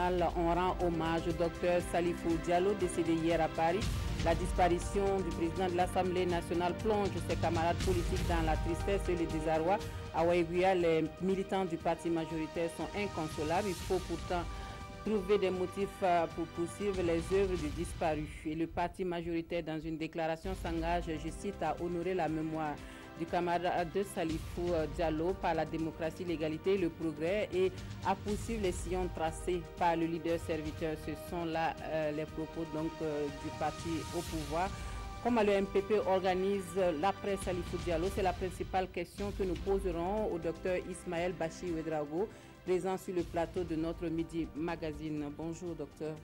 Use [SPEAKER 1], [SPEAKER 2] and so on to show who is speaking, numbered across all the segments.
[SPEAKER 1] national, on rend hommage au docteur Salifou Diallo, décédé hier à Paris. La disparition du président de l'Assemblée nationale plonge ses camarades politiques dans la tristesse et le désarroi. À Waïguia, les militants du parti majoritaire sont inconsolables. Il faut pourtant trouver des motifs pour poursuivre les œuvres du disparu. Et le parti majoritaire, dans une déclaration, s'engage, je cite, à honorer la mémoire du camarade de Salifou Diallo par la démocratie, l'égalité, le progrès et à poursuivre les sillons tracés par le leader serviteur. Ce sont là les propos donc, du parti au pouvoir. Comment le MPP organise l'après Salifou Diallo? C'est la principale question que nous poserons au docteur Ismaël Bachi Ouedraogo, présent sur le plateau de notre Midi Magazine. Bonjour docteur.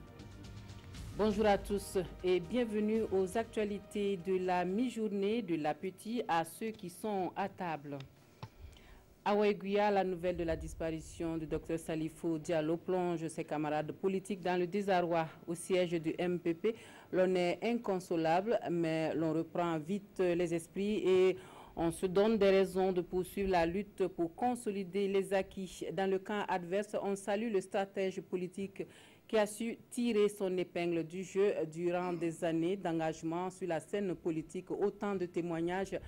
[SPEAKER 1] Bonjour à tous et bienvenue aux actualités de la mi-journée de l'appétit à ceux qui sont à table. À Waïguia, la nouvelle de la disparition du docteur Salifou Diallo plonge ses camarades politiques dans le désarroi. Au siège du MPP, l'on est inconsolable, mais l'on reprend vite les esprits et on se donne des raisons de poursuivre la lutte pour consolider les acquis. Dans le camp adverse, on salue le stratège politique qui a su tirer son épingle du jeu durant des années d'engagement sur la scène politique. Autant de témoignages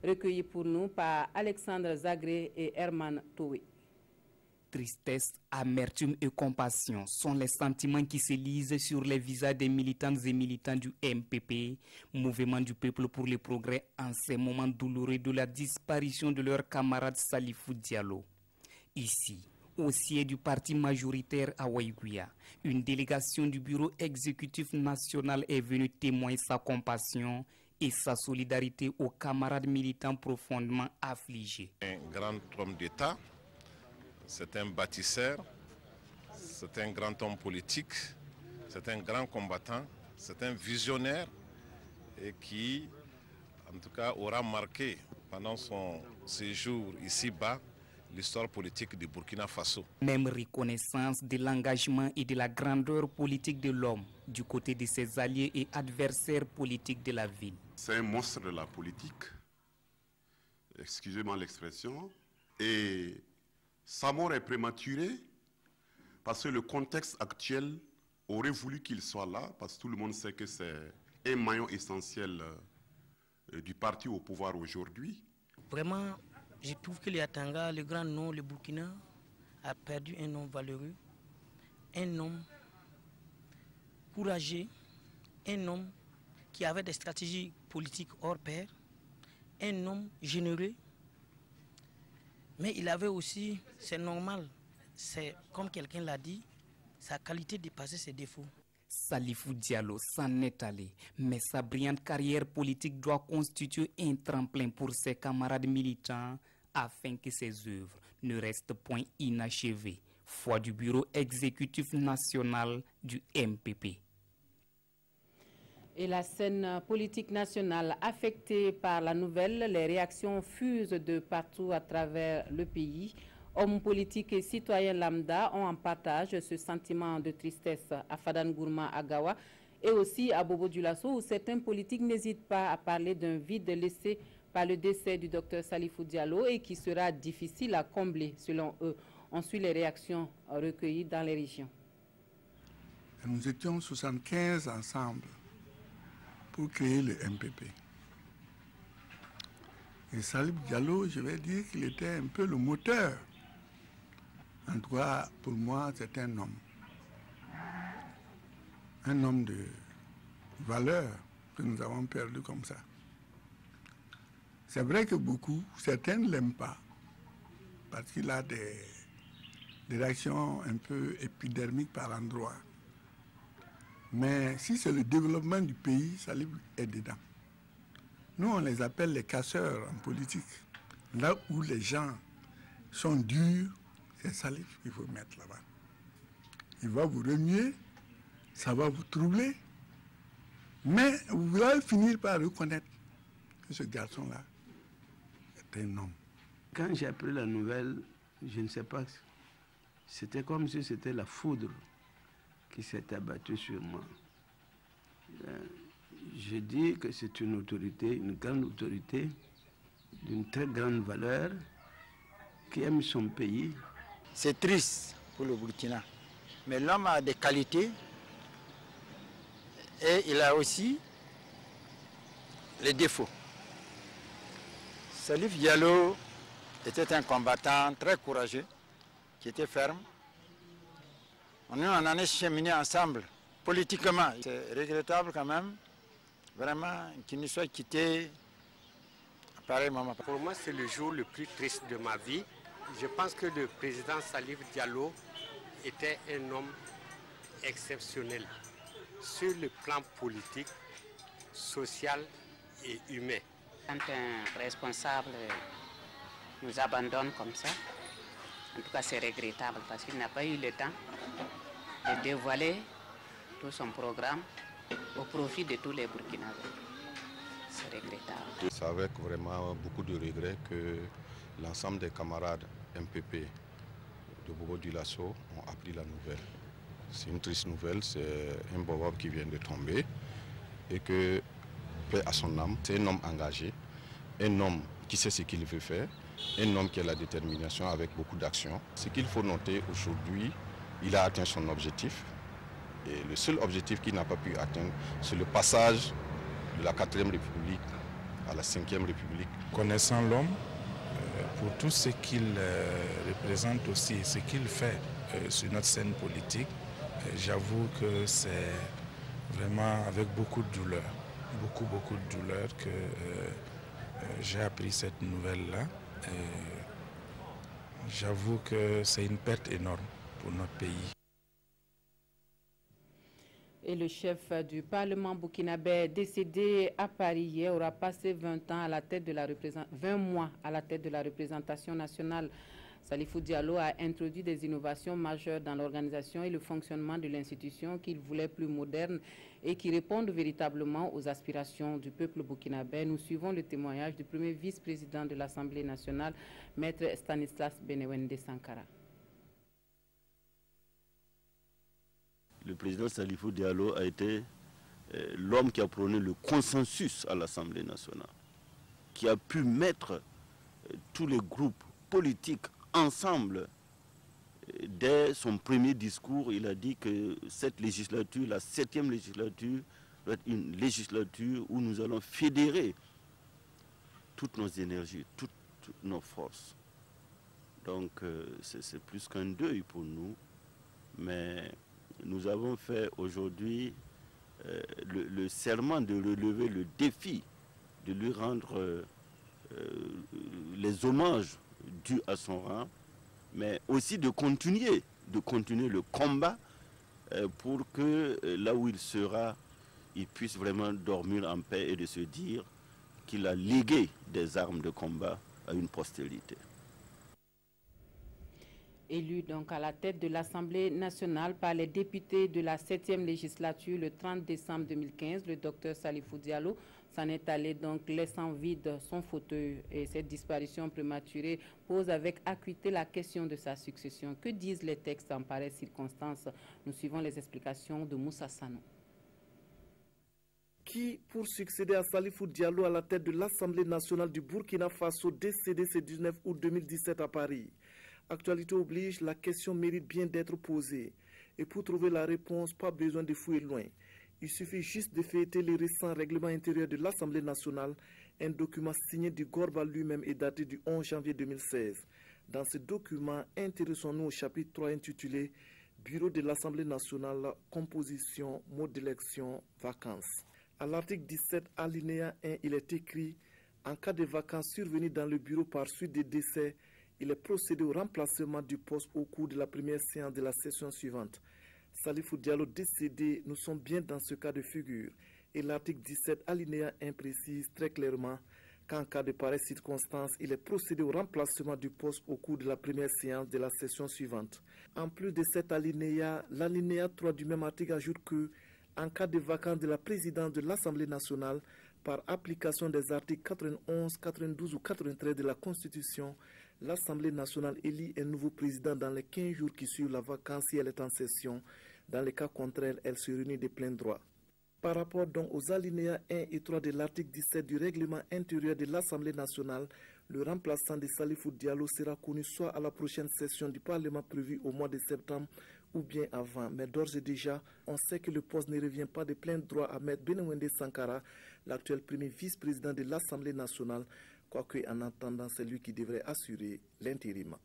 [SPEAKER 1] recueillis pour nous par Alexandre Zagré et Herman Toué.
[SPEAKER 2] Tristesse, amertume et compassion sont les sentiments qui se lisent sur les visages des militantes et militants du MPP, Mouvement du Peuple pour le Progrès, en ces moments douloureux de la disparition de leur camarade Salifou Diallo. Ici, au siège du parti majoritaire à Waïguia, une délégation du bureau exécutif national est venue témoigner sa compassion et sa solidarité aux camarades militants profondément affligés.
[SPEAKER 3] Un grand homme d'État, c'est un bâtisseur, c'est un grand homme politique, c'est un grand combattant, c'est un visionnaire et qui, en tout cas, aura marqué pendant son séjour ici-bas l'histoire politique du Burkina Faso.
[SPEAKER 2] Même reconnaissance de l'engagement et de la grandeur politique de l'homme du côté de ses alliés et adversaires politiques de la ville.
[SPEAKER 4] C'est un monstre de la politique, excusez-moi l'expression, et sa mort est prématurée parce que le contexte actuel aurait voulu qu'il soit là, parce que tout le monde sait que c'est un maillon essentiel du parti au pouvoir aujourd'hui.
[SPEAKER 5] Vraiment, je trouve que les Yatanga, le grand nom, le Burkina, a perdu un homme valeureux, un homme courageux, un homme qui avait des stratégies politiques hors pair, un homme généreux, mais il avait aussi, c'est normal, c'est comme quelqu'un l'a dit, sa qualité dépassait ses défauts.
[SPEAKER 2] Salifou Diallo s'en est allé, mais sa brillante carrière politique doit constituer un tremplin pour ses camarades militants afin que ses œuvres ne restent point inachevées. Foi du bureau exécutif national du MPP.
[SPEAKER 1] Et la scène politique nationale affectée par la nouvelle, les réactions fusent de partout à travers le pays. Hommes politiques et citoyens lambda ont en partage ce sentiment de tristesse à Fadane Gourma à Gawa et aussi à Bobo Dioulasso où certains politiques n'hésitent pas à parler d'un vide laissé par le décès du docteur Salifou Diallo et qui sera difficile à combler selon eux. On suit les réactions recueillies dans les régions.
[SPEAKER 6] Nous étions 75 ensemble pour créer le MPP. Et Salifou Diallo, je vais dire qu'il était un peu le moteur. En tout cas, pour moi, c'est un homme. Un homme de valeur que nous avons perdu comme ça. C'est vrai que certains ne l'aiment pas, parce qu'il a des réactions un peu épidermiques par endroits. Mais si c'est le développement du pays, Salifou est dedans. Nous, on les appelle les casseurs en politique. Là où les gens sont durs, c'est Salifou qu'il faut mettre là-bas. Il va vous remuer, ça va vous troubler, mais vous allez finir par reconnaître que ce garçon-là est un homme.
[SPEAKER 7] Quand j'ai appris la nouvelle, je ne sais pas, c'était comme si c'était la foudre qui s'est abattue sur moi. Je dis que c'est une autorité, une grande autorité, d'une très grande valeur, qui aime son pays.
[SPEAKER 8] C'est triste pour le Burkina. Mais l'homme a des qualités et il a aussi les défauts. Salif Diallo était un combattant très courageux, qui était ferme. On en a cheminé ensemble, politiquement. C'est regrettable quand même, vraiment, qu'il nous soit quitté à pareil moment.
[SPEAKER 9] Pour moi, c'est le jour le plus triste de ma vie. Je pense que le président Salif Diallo était un homme exceptionnel sur le plan politique, social et humain.
[SPEAKER 10] Quand un responsable nous abandonne comme ça, en tout cas c'est regrettable parce qu'il n'a pas eu le temps de dévoiler tout son programme au profit de tous les Burkinabés. C'est regrettable.
[SPEAKER 3] C'est avec vraiment beaucoup de regrets que l'ensemble des camarades MPP de Bobo Dioulasso ont appris la nouvelle. C'est une triste nouvelle, c'est un Bobo qui vient de tomber et que, paix à son âme, c'est un homme engagé, un homme qui sait ce qu'il veut faire, un homme qui a la détermination avec beaucoup d'action. Ce qu'il faut noter aujourd'hui, il a atteint son objectif. Et le seul objectif qu'il n'a pas pu atteindre, c'est le passage de la 4e République à la 5e République.
[SPEAKER 11] Connaissant l'homme, pour tout ce qu'il représente aussi, ce qu'il fait sur notre scène politique, j'avoue que c'est vraiment avec beaucoup de douleur, beaucoup de douleur que j'ai appris cette nouvelle-là. J'avoue que c'est une perte énorme pour notre pays.
[SPEAKER 1] Et le chef du Parlement burkinabé décédé à Paris hier aura passé 20 mois à la tête de la représentation nationale. Salifou Diallo a introduit des innovations majeures dans l'organisation et le fonctionnement de l'institution qu'il voulait plus moderne et qui répondent véritablement aux aspirations du peuple burkinabé. Nous suivons le témoignage du premier vice-président de l'Assemblée nationale, Maître Stanislas Benewende Sankara.
[SPEAKER 7] Le président Salifou Diallo a été l'homme qui a prôné le consensus à l'Assemblée nationale, qui a pu mettre tous les groupes politiques ensemble. Dès son premier discours, il a dit que cette législature, la 7e législature, doit être une législature où nous allons fédérer toutes nos énergies, toutes nos forces. Donc c'est plus qu'un deuil pour nous, mais nous avons fait aujourd'hui le serment de relever le défi, de lui rendre les hommages dus à son rang, mais aussi de continuer le combat pour que là où il sera, il puisse vraiment dormir en paix et de se dire qu'il a légué des armes de combat à une postérité.
[SPEAKER 1] Élu donc à la tête de l'Assemblée nationale par les députés de la 7e législature le 30 décembre 2015, le docteur Salifou Diallo s'en est allé donc laissant vide son fauteuil. Et cette disparition prématurée pose avec acuité la question de sa succession. Que disent les textes en pareille circonstance? Nous suivons les explications de Moussa Sanou.
[SPEAKER 12] Qui, pour succéder à Salifou Diallo à la tête de l'Assemblée nationale du Burkina Faso, décédé ce 19 août 2017 à Paris? Actualité oblige, la question mérite bien d'être posée. Et pour trouver la réponse, pas besoin de fouiller loin. Il suffit juste de feuilleter le récent règlement intérieur de l'Assemblée nationale, un document signé du Gorba lui-même et daté du 11 janvier 2016. Dans ce document, intéressons-nous au chapitre 3 intitulé « Bureau de l'Assemblée nationale, composition, mode d'élection, vacances ». À l'article 17, alinéa 1, il est écrit « En cas de vacances survenues dans le bureau par suite des décès, il est procédé au remplacement du poste au cours de la première séance de la session suivante. » Salifou Diallo décédé, nous sommes bien dans ce cas de figure. Et l'article 17, alinéa 1 précise très clairement qu'en cas de pareille circonstance, il est procédé au remplacement du poste au cours de la première séance de la session suivante. En plus de cet alinéa, l'alinéa 3 du même article ajoute que, en cas de vacance de la présidence de l'Assemblée nationale, par application des articles 91, 92 ou 93 de la Constitution, l'Assemblée nationale élit un nouveau président dans les 15 jours qui suivent la vacance si elle est en session. Dans les cas contraires, elle se réunit de plein droit. Par rapport donc aux alinéas 1 et 3 de l'article 17 du règlement intérieur de l'Assemblée nationale, le remplaçant de Salifou Diallo sera connu soit à la prochaine session du Parlement prévue au mois de septembre ou bien avant. Mais d'ores et déjà, on sait que le poste ne revient pas de plein droit à M. Benewende Sankara, l'actuel premier vice-président de l'Assemblée nationale, quoique en attendant, c'est lui qui devrait assurer l'intérim.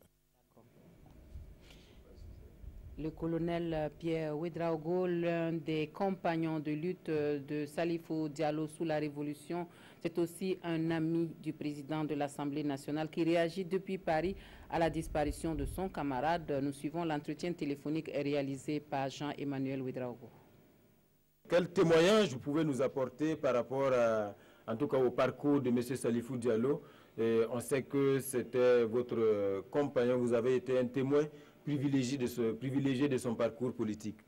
[SPEAKER 1] Le colonel Pierre Ouedraogo, l'un des compagnons de lutte de Salifou Diallo sous la Révolution, c'est aussi un ami du président de l'Assemblée nationale qui réagit depuis Paris à la disparition de son camarade. Nous suivons l'entretien téléphonique réalisé par Jean-Emmanuel Ouedraogo.
[SPEAKER 13] Quel témoignage vous pouvez nous apporter par rapport en tout cas au parcours de M. Salifou Diallo? On sait que c'était votre compagnon, vous avez été un témoin privilégié de son parcours politique.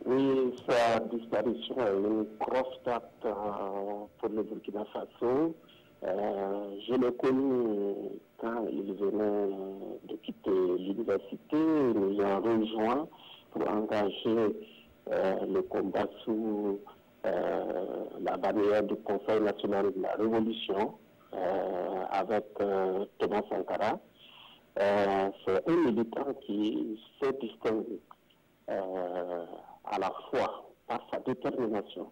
[SPEAKER 14] Oui, sa disparition est une grosse date pour le Burkina Faso. Je l'ai connu quand il venait de quitter l'université. Nous avons rejoint pour engager le combat sous la bannière du Conseil national de la Révolution avec Thomas Sankara. C'est un militant qui s'est distingué à la fois par sa détermination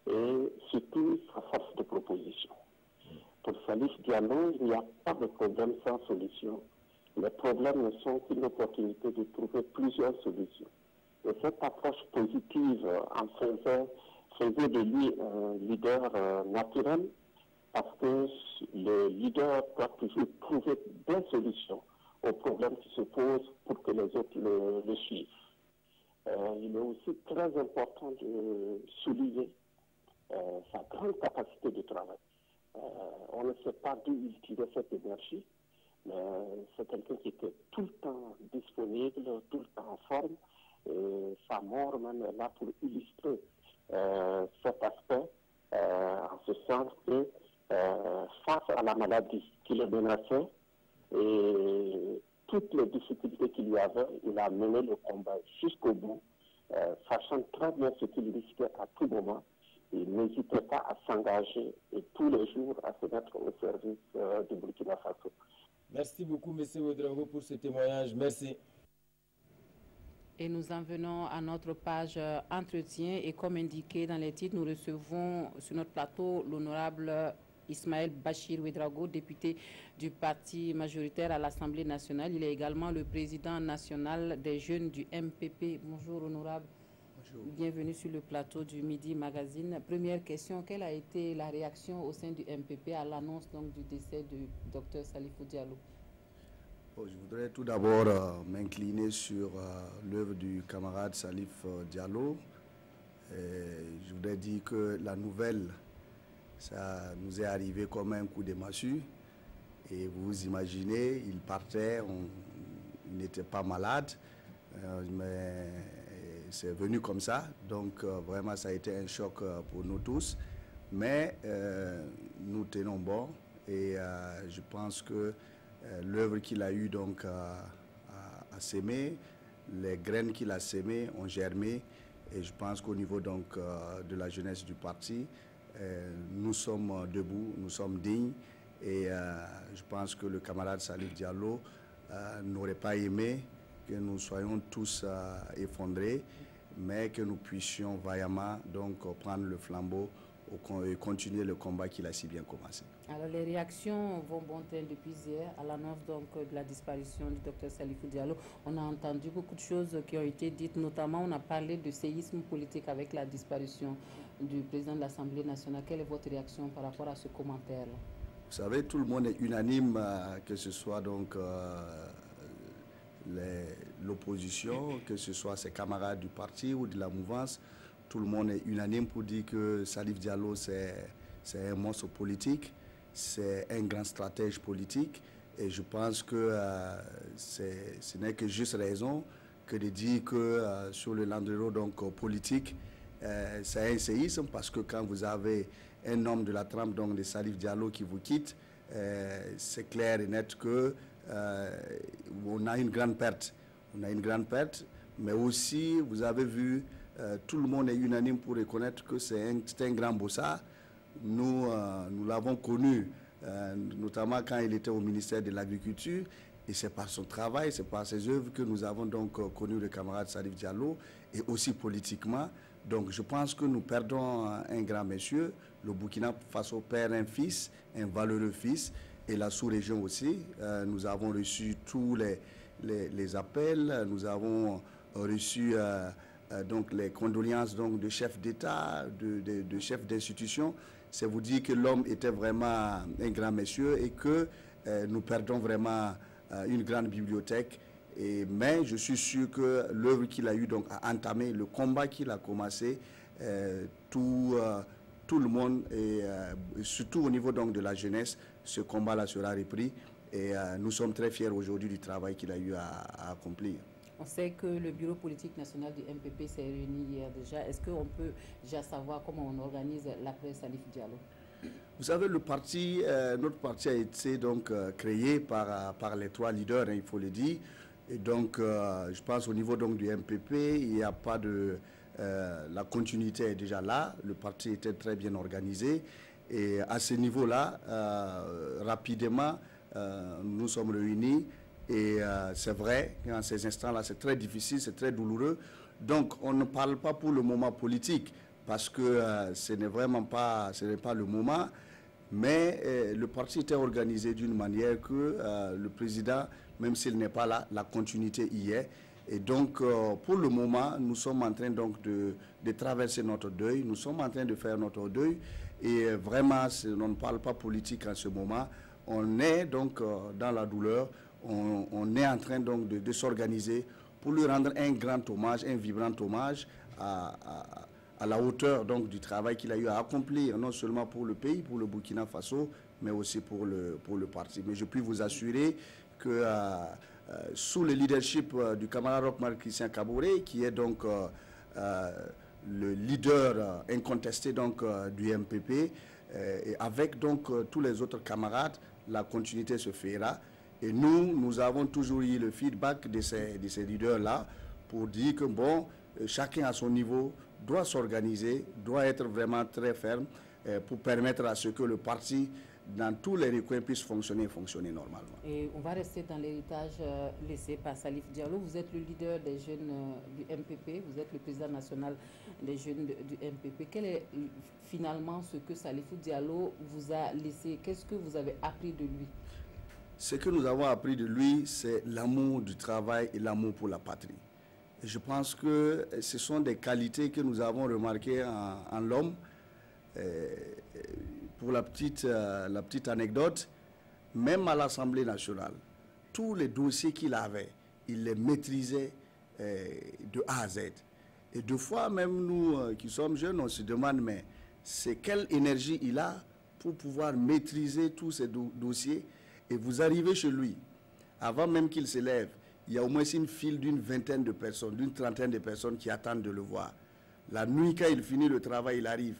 [SPEAKER 14] et surtout sa force de proposition. Pour Salif Diallo, il n'y a pas de problème sans solution. Les problèmes ne sont qu'une opportunité de trouver plusieurs solutions. Et cette approche positive en faisait de lui un leader naturel, parce que le leader doit toujours trouver des solutions aux problèmes qui se posent pour que les autres le suivent. Il est aussi très important de souligner sa grande capacité de travail. On ne sait pas d'où il tirait cette énergie, mais c'est quelqu'un qui était tout le temps disponible, tout le temps en forme. Et sa mort même est là pour illustrer cet aspect, en ce sens que face à la maladie qui le menaçait et toutes les difficultés qu'il y avait, il a mené le combat jusqu'au bout, sachant très bien ce qu'il risquait à tout moment. Il n'hésitait pas à s'engager et tous les jours à se mettre au service du Burkina Faso.
[SPEAKER 13] Merci beaucoup, M. Ouedraogo, pour ce témoignage. Merci.
[SPEAKER 1] Et nous en venons à notre page entretien. Et comme indiqué dans les titres, nous recevons sur notre plateau l'honorable Ismaël Bachir Ouedraogo, député du parti majoritaire à l'Assemblée nationale. Il est également le président national des jeunes du MPP. Bonjour, honorable. Bonjour. Bienvenue sur le plateau du Midi Magazine. Première question, quelle a été la réaction au sein du MPP à l'annonce du décès du Dr Salifou Diallo?
[SPEAKER 15] Je voudrais tout d'abord m'incliner sur l'œuvre du camarade Salif Diallo. Je voudrais dire que la nouvelle, ça nous est arrivé comme un coup de massue. Et vous imaginez, il partait, il n'était pas malade, mais c'est venu comme ça. Donc vraiment, ça a été un choc pour nous tous. Mais nous tenons bon et je pense que l'œuvre qu'il a eu donc à s'aimer, les graines qu'il a sémées ont germé et je pense qu'au niveau donc de la jeunesse du parti, nous sommes debout, nous sommes dignes et je pense que le camarade Salif Diallo n'aurait pas aimé que nous soyons tous effondrés, mais que nous puissions vaillamment donc prendre le flambeau et continuer le combat qu'il a si bien commencé.
[SPEAKER 1] Alors les réactions vont bon train depuis hier à l'annonce donc de la disparition du Dr Salifou Diallo. On a entendu beaucoup de choses qui ont été dites, notamment on a parlé de séisme politique avec la disparition du président de l'Assemblée nationale. Quelle est votre réaction par rapport à ce commentaire-là?
[SPEAKER 15] Vous savez, tout le monde est unanime, que ce soit donc l'opposition, que ce soit ses camarades du parti ou de la mouvance. Tout le monde est unanime pour dire que Salif Diallo, c'est un monstre politique, c'est un grand stratège politique. Et je pense que ce n'est que juste raison que de dire que sur le landreau donc politique, c'est un séisme, parce que quand vous avez un homme de la trempe donc de Salif Diallo qui vous quitte, c'est clair et net que on a une grande perte. On a une grande perte, mais aussi, vous avez vu, tout le monde est unanime pour reconnaître que c'est un grand bossard. Nous l'avons connu, notamment quand il était au ministère de l'Agriculture, Et c'est par son travail, c'est par ses œuvres que nous avons donc connu le camarade Salif Diallo, et aussi politiquement. Donc je pense que nous perdons un grand monsieur. Le Burkina Faso perd un fils, un valeureux fils, et la sous-région aussi. Nous avons reçu tous les appels, nous avons reçu donc les condoléances donc, de chefs d'État, de chefs d'institutions. C'est vous dire que l'homme était vraiment un grand monsieur et que nous perdons vraiment une grande bibliothèque. Mais je suis sûr que l'œuvre qu'il a eu donc à entamer, le combat qu'il a commencé, tout le monde, et surtout au niveau donc de la jeunesse, ce combat-là sera repris. Et nous sommes très fiers aujourd'hui du travail qu'il a eu à accomplir.
[SPEAKER 1] On sait que le bureau politique national du MPP s'est réuni hier déjà. Est-ce qu'on peut déjà savoir comment on organise l'après Salif Diallo?
[SPEAKER 15] Vous savez, notre parti a été donc créé par les 3 leaders, hein, il faut le dire. Et donc, je pense au niveau donc, du MPP, il n'y a pas de... la continuité est déjà là. Le parti était très bien organisé. Et à ce niveau-là, rapidement, nous sommes réunis. Et c'est vrai, dans ces instants-là, c'est très difficile, c'est très douloureux. Donc, on ne parle pas pour le moment politique, parce que ce n'est vraiment pas, le moment. Mais le parti était organisé d'une manière que le président, même s'il n'est pas là, la continuité y est. Et donc, pour le moment, nous sommes en train donc, de traverser notre deuil, nous sommes en train de faire notre deuil. Et vraiment, on ne parle pas politique en ce moment. On est donc dans la douleur. On est en train donc de s'organiser pour lui rendre un grand hommage, un vibrant hommage à la hauteur donc du travail qu'il a eu à accomplir, non seulement pour le pays, pour le Burkina Faso, mais aussi pour le parti. Mais je puis vous assurer que sous le leadership du camarade Roch-Marc Christian Kaboré, qui est donc le leader incontesté donc, du MPP, et avec donc tous les autres camarades, la continuité se fera. Et nous avons toujours eu le feedback de ces leaders-là pour dire que, bon, chacun à son niveau doit s'organiser, doit être vraiment très ferme pour permettre à ce que le parti, dans tous les recoins, puisse fonctionner normalement.
[SPEAKER 1] Et on va rester dans l'héritage laissé par Salif Diallo. Vous êtes le leader des jeunes du MPP, vous êtes le président national des jeunes du MPP. Quel est finalement ce que Salif Diallo vous a laissé? Qu'est-ce que vous avez appris de lui?
[SPEAKER 15] Ce que nous avons appris de lui, c'est l'amour du travail et l'amour pour la patrie. Et je pense que ce sont des qualités que nous avons remarquées en l'homme. Pour la petite anecdote, même à l'Assemblée nationale, tous les dossiers qu'il avait, il les maîtrisait de A à Z. Et deux fois, même nous qui sommes jeunes, on se demande, mais c'est quelle énergie il a pour pouvoir maîtriser tous ces dossiers. Et vous arrivez chez lui, avant même qu'il se lève, il y a au moins une file d'une vingtaine de personnes, d'une trentaine de personnes qui attendent de le voir. La nuit, quand il finit le travail, il arrive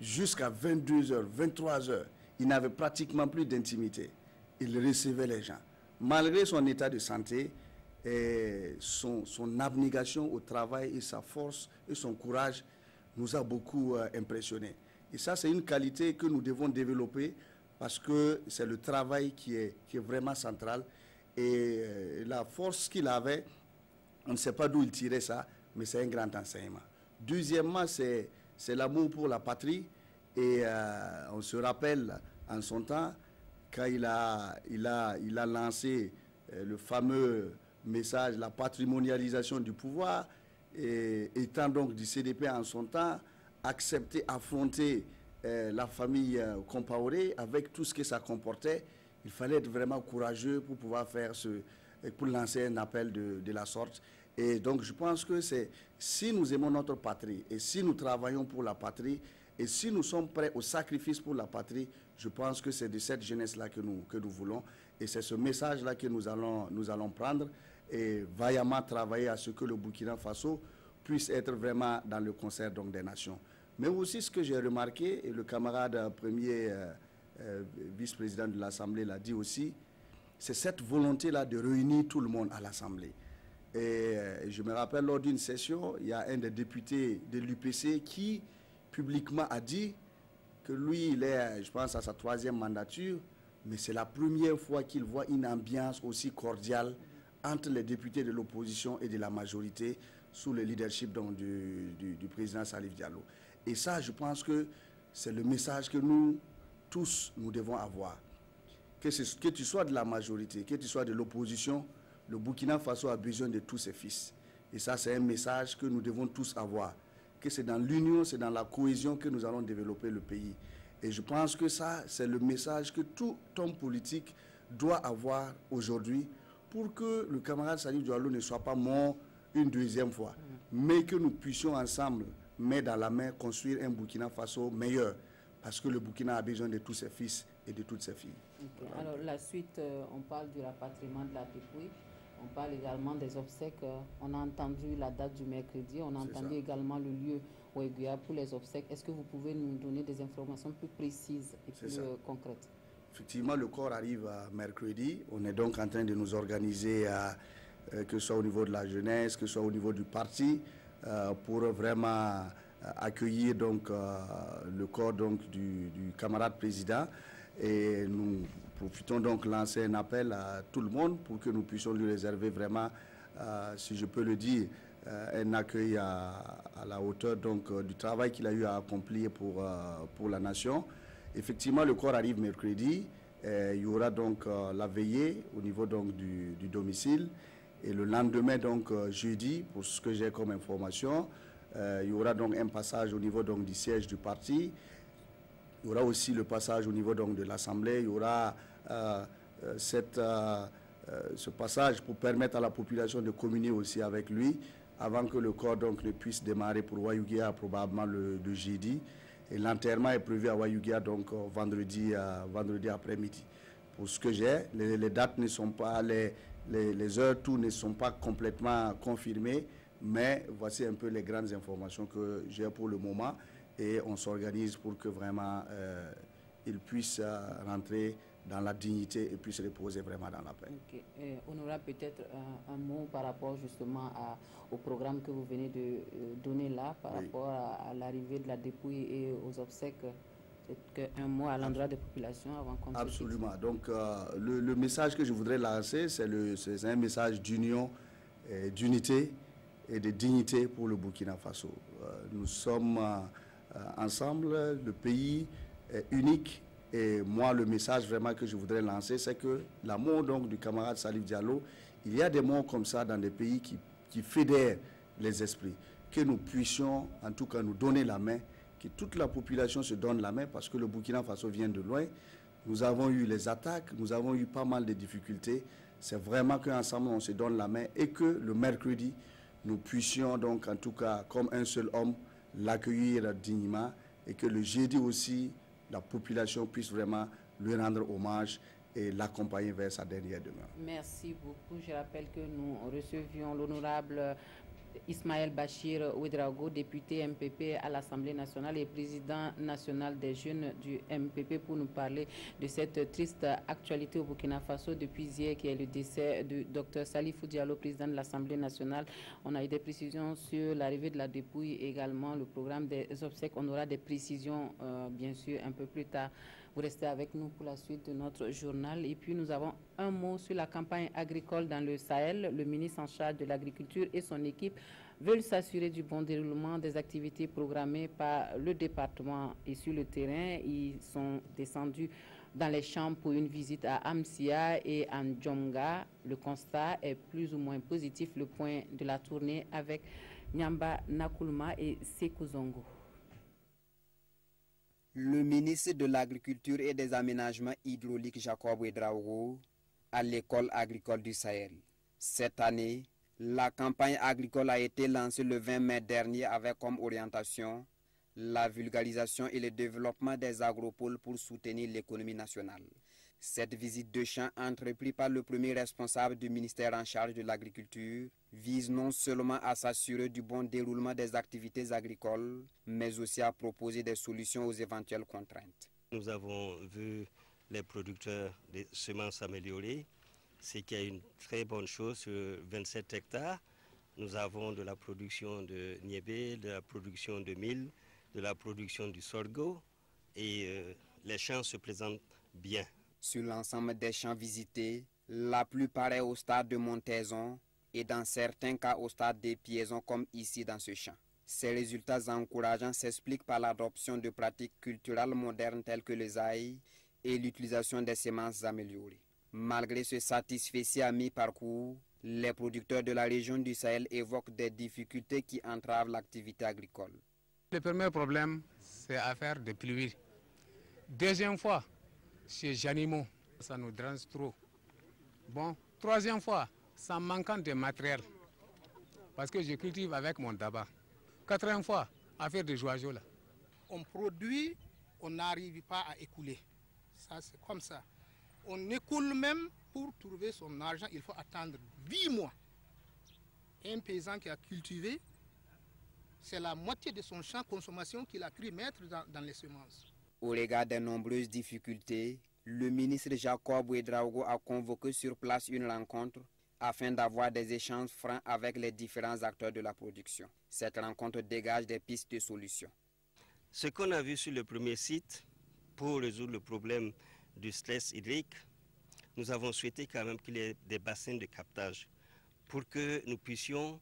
[SPEAKER 15] jusqu'à 22h, 23h. Il n'avait pratiquement plus d'intimité. Il recevait les gens. Malgré son état de santé, et son abnégation au travail et sa force et son courage nous a beaucoup impressionnés. Et ça, c'est une qualité que nous devons développer parce que c'est le travail qui est vraiment central. Et la force qu'il avait, on ne sait pas d'où il tirait ça, mais c'est un grand enseignement. Deuxièmement, c'est l'amour pour la patrie. Et on se rappelle en son temps, quand il a lancé le fameux message, la patrimonialisation du pouvoir, et étant donc du CDP en son temps, accepter, affronter la famille Compaoré avec tout ce que ça comportait. Il fallait être vraiment courageux pour pouvoir faire pour lancer un appel de la sorte. Et donc je pense que si nous aimons notre patrie et si nous travaillons pour la patrie et si nous sommes prêts au sacrifice pour la patrie, je pense que c'est de cette jeunesse-là que nous voulons. Et c'est ce message-là que nous allons prendre et vaillamment travailler à ce que le Burkina Faso puisse être vraiment dans le concert donc, des nations. Mais aussi ce que j'ai remarqué, et le camarade premier vice-président de l'Assemblée l'a dit aussi, c'est cette volonté-là de réunir tout le monde à l'Assemblée. Et je me rappelle lors d'une session, il y a un des députés de l'UPC qui publiquement a dit que lui, il est, je pense, à sa 3e mandature, mais c'est la première fois qu'il voit une ambiance aussi cordiale entre les députés de l'opposition et de la majorité sous le leadership donc, du président Salif Diallo. Et ça, je pense que c'est le message que nous, tous, nous devons avoir. Que tu sois de la majorité, que tu sois de l'opposition, le Burkina Faso a besoin de tous ses fils. Et ça, c'est un message que nous devons tous avoir. Que c'est dans l'union, c'est dans la cohésion que nous allons développer le pays. Et je pense que ça, c'est le message que tout homme politique doit avoir aujourd'hui pour que le camarade Salif Diallo ne soit pas mort une deuxième fois, mais que nous puissions ensemble, main dans la main, construire un Burkina Faso meilleur, parce que le Burkina a besoin de tous ses fils et de toutes ses filles.
[SPEAKER 1] Okay. Alors la suite, on parle du rapatriement de la dépouille, on parle également des obsèques, on a entendu la date du mercredi, on a entendu également le lieu Ouéguia pour les obsèques. Est-ce que vous pouvez nous donner des informations plus précises et plus concrètes? Effectivement, le corps arrive mercredi. On est donc en train de nous organiser, que ce soit au niveau de la jeunesse, que ce soit au niveau du parti, pour vraiment accueillir donc, le corps donc, du camarade président. Et nous profitons donc de lancer un appel à tout le monde pour que nous puissions lui réserver vraiment, si je peux le dire, un accueil à la hauteur donc, du travail qu'il a eu à accomplir pour la nation. Effectivement, le corps arrive mercredi. Il y aura donc la veillée au niveau donc, du domicile. Et le lendemain, donc jeudi, pour ce que j'ai comme information, il y aura donc un passage au niveau donc, du siège du parti. Il y aura aussi le passage au niveau donc, de l'Assemblée. Il y aura ce passage pour permettre à la population de communier aussi avec lui avant que le corps donc, ne puisse démarrer pour Ouayouguia probablement le jeudi. Et l'enterrement est prévu à Ouayouguia donc vendredi après-midi. Pour ce que j'ai, les dates ne sont pas, les heures, tout ne sont pas complètement confirmées, mais voici un peu les grandes informations que j'ai pour le moment. Et on s'organise pour que vraiment il puisse rentrer dans la dignité et puisse reposer vraiment dans la paix. Okay. On aura peut-être un mot par rapport justement au programme que vous venez de donner là, par rapport à l'arrivée de la dépouille et aux obsèques. Un mot à l'endroit des populations avant qu'on... Absolument. Donc le message que je voudrais lancer, c'est un message d'union, d'unité et de dignité pour le Burkina Faso. Nous sommes ensemble, le pays est unique. Et moi, le message vraiment que je voudrais lancer, c'est que l'amour donc du camarade Salif Diallo, il y a des mots comme ça dans des pays qui fédèrent les esprits. Que nous puissions, en tout cas, nous donner la main, que toute la population se donne la main, parce que le Burkina Faso vient de loin. Nous avons eu les attaques, nous avons eu pas mal de difficultés. C'est vraiment qu'ensemble, on se donne la main et que le mercredi, nous puissions donc, en tout cas, comme un seul homme, l'accueillir dignement et que le jeudi aussi, la population puisse vraiment lui rendre hommage et l'accompagner vers sa dernière demeure. Merci beaucoup. Je rappelle que nous recevions l'honorable Ismaël Bachir Ouedraogo, député MPP à l'Assemblée nationale et président national des jeunes du MPP, pour nous parler de cette triste actualité au Burkina Faso depuis hier, qui est le décès du Dr Salifou Diallo, président de l'Assemblée nationale. On a eu des précisions sur l'arrivée de la dépouille et également le programme des obsèques. On aura des précisions bien sûr un peu plus tard. Vous restez avec nous pour la suite de notre journal. Et puis nous avons un mot sur la campagne agricole dans le Sahel. Le ministre en charge de l'agriculture et son équipe veulent s'assurer du bon déroulement des activités programmées par le département. Et sur le terrain, ils sont descendus dans les champs pour une visite à Amsia et à Ndjonga. Le constat est plus ou moins positif. Le point de la tournée avec Nyamba Nakulma et Sekou Zongo.
[SPEAKER 16] Le ministre de l'Agriculture et des Aménagements hydrauliques Jacob Ouedraogo à l'école agricole du Sahel. Cette année, la campagne agricole a été lancée le 20 mai dernier avec comme orientation la vulgarisation et le développement des agropoles pour soutenir l'économie nationale. Cette visite de champ entreprise par le premier responsable du ministère en charge de l'agriculture vise non seulement à s'assurer du bon déroulement des activités agricoles, mais aussi à proposer des solutions aux éventuelles contraintes.
[SPEAKER 17] Nous avons vu les producteurs des semences améliorées, ce qui est une très bonne chose sur 27 hectares. Nous avons de la production de niébé, de la production de mil, de la production du sorgho et les champs se présentent bien.
[SPEAKER 16] Sur l'ensemble des champs visités, la plupart est au stade de montaison et dans certains cas au stade des piaisons comme ici dans ce champ. Ces résultats encourageants s'expliquent par l'adoption de pratiques culturelles modernes telles que les aïe et l'utilisation des semences améliorées. Malgré ce satisfecit à mi-parcours, les producteurs de la région du Sahel évoquent des difficultés qui entravent l'activité agricole.
[SPEAKER 18] Le premier problème, c'est l'affaire de pluie. Deuxième fois, chez les animaux, ça nous dérange trop. Bon, troisième fois, ça manquant de matériel, parce que je cultive avec mon tabac. Quatrième fois, affaire de joyaux là.
[SPEAKER 19] On produit, on n'arrive pas à écouler. Ça, c'est comme ça. On écoule même, pour trouver son argent, il faut attendre 10 mois. Un paysan qui a cultivé, c'est la moitié de son champ de consommation qu'il a pu mettre dans les semences.
[SPEAKER 16] Au regard des nombreuses difficultés, le ministre Jacob Ouedraogo a convoqué sur place une rencontre afin d'avoir des échanges francs avec les différents acteurs de la production. Cette rencontre dégage des pistes de solutions.
[SPEAKER 17] Ce qu'on a vu sur le premier site, pour résoudre le problème du stress hydrique, nous avons souhaité quand même qu'il y ait des bassins de captage pour que nous puissions,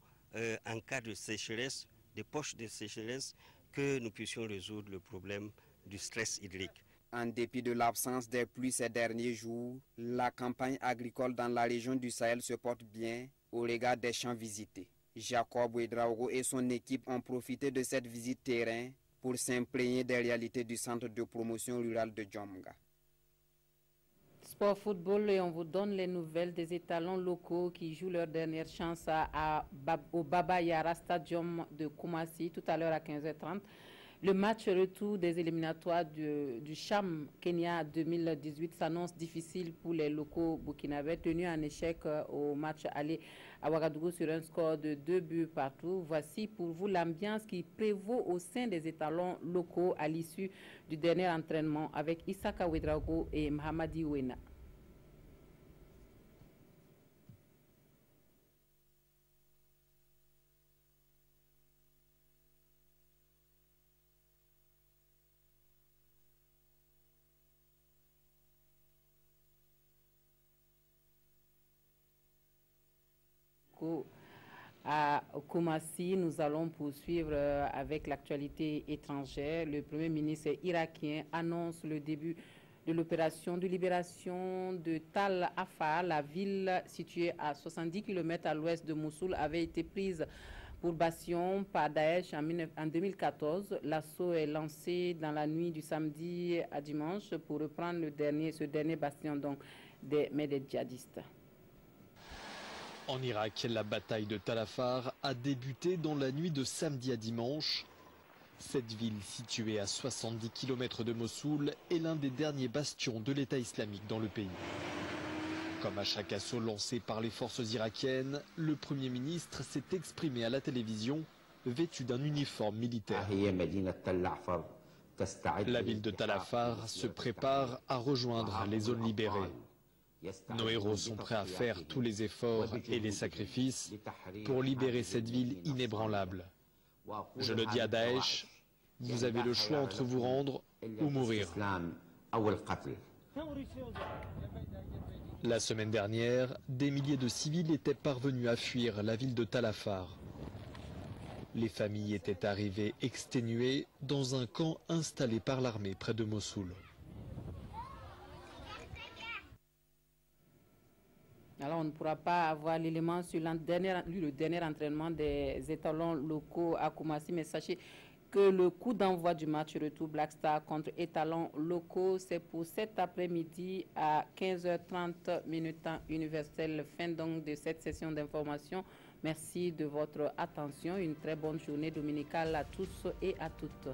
[SPEAKER 17] en cas de sécheresse, des poches de sécheresse, que nous puissions résoudre le problème du stress hydrique.
[SPEAKER 16] En dépit de l'absence des pluies ces derniers jours, la campagne agricole dans la région du Sahel se porte bien au regard des champs visités. Jacob Ouedraogo et son équipe ont profité de cette visite terrain pour s'imprégner des réalités du centre de promotion rurale de Djomga.
[SPEAKER 1] Sport football, et on vous donne les nouvelles des étalons locaux qui jouent leur dernière chance au Baba Yara Stadium de Koumassi tout à l'heure à 15h30. Le match retour des éliminatoires du Cham Kenya 2018 s'annonce difficile pour les locaux burkinabés, tenus en échec au match aller à Ouagadougou sur un score de 2 buts partout. Voici pour vous l'ambiance qui prévaut au sein des étalons locaux à l'issue du dernier entraînement avec Issaka Ouedraogo et Mahamadi Ouena. À Koumassi, nous allons poursuivre avec l'actualité étrangère. Le Premier ministre irakien annonce le début de l'opération de libération de Tal Afar. La ville située à 70 km à l'ouest de Mossoul avait été prise pour bastion par Daesh en 2014. L'assaut est lancé dans la nuit du samedi à dimanche pour reprendre ce dernier bastion donc, des djihadistes.
[SPEAKER 20] En Irak, la bataille de Tal Afar a débuté dans la nuit de samedi à dimanche. Cette ville, située à 70 km de Mossoul, est l'un des derniers bastions de l'État islamique dans le pays. Comme à chaque assaut lancé par les forces irakiennes, le Premier ministre s'est exprimé à la télévision, vêtu d'un uniforme militaire. La ville de Tal Afar se prépare à rejoindre les zones libérées. Nos héros sont prêts à faire tous les efforts et les sacrifices pour libérer cette ville inébranlable. Je le dis à Daesh, vous avez le choix entre vous rendre ou mourir. La semaine dernière, des milliers de civils étaient parvenus à fuir la ville de Tal Afar. Les familles étaient arrivées exténuées dans un camp installé par l'armée près de Mossoul.
[SPEAKER 1] Alors, on ne pourra pas avoir l'élément sur le dernier entraînement des étalons locaux à Koumassi, mais sachez que le coup d'envoi du match retour Black Star contre étalons locaux, c'est pour cet après-midi à 15h30 temps universel. Fin donc de cette session d'information. Merci de votre attention. Une très bonne journée dominicale à tous et à toutes.